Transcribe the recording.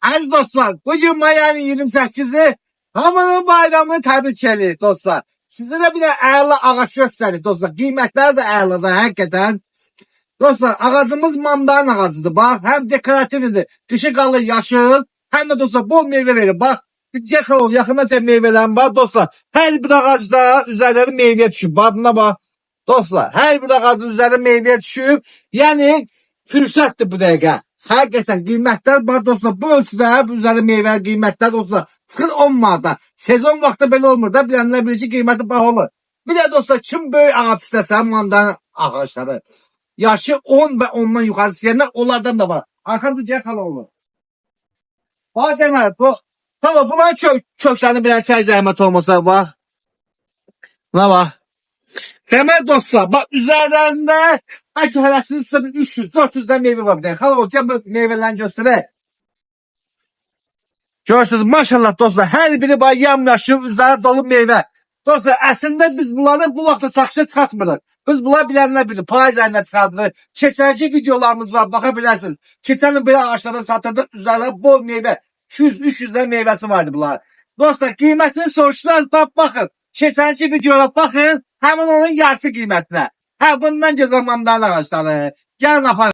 Aziz dostlar, bugün maya'nın 28'i hamının bayramını təbrik edir dostlar. Sizlere bir de əla ağaç göstərir dostlar. Qiymətləri də əladır həqiqətən. Dostlar, ağacımız mandarin ağacıdır. Bax, həm dekorativdir. Qışı qalır yaşıl. Həm də dostlar bol meyvə verir. Bax, bir cəxal ol, yaxından çək meyvələrin var dostlar. Hər bir ağacda üzərləri meyvəyə düşüb. Bax, buna bax. Dostlar, hər bir ağacın üzəri meyvəyə düşüb. Yəni, fürsətdir bu dəqiqə. Həqiqətən qiymətlər var dostlar. Bu ölçüdə bu üzəri meyvəli qiymətlər dostlar çıxır 10 manata. Sezon vaxtı belə olmur da, bilənlər bilir ki, qiyməti baha olur. Bir də dostlar, kim böyük ağac istəsə, mandarin ağaçları. Yaşı 10 və ondan yuxarı istəyənlər onlardan da var. Arxanda deyək hala olur. Bax deməli, tamam, bunların köklərini bilən çay zəhmət olmasa, bax. Buna bax. Demək dostlar, bax üzərlərində bəlkə hələsinin üstündə 300-400'dən meyvə var bir dənə. Hala olacaq bu meyvələrini göstərək. Görürsünüz, maşallah dostlar, hər biri bax yamyaşıl, üzəri dolu meyvə. Dostlar, əslində biz bunları bu vaxtda satışa çıxartmırıq. Biz bunlar bilənlər bilir, payız ayında çıxardırıq. Keçənki videolarımız var, baxa bilərsiniz. Keçən il belə ağaçlardan satırdıq, üzərində bol meyvə. 200-300'dən meyvəsi vardı bunlar. Dostlar, qiymətini soruşdular, baxın. Keçənki videolara baxın, həmin onun yarısı qiymətinə. Hə, bundan zamanların ağaçları. Gəlin aparın.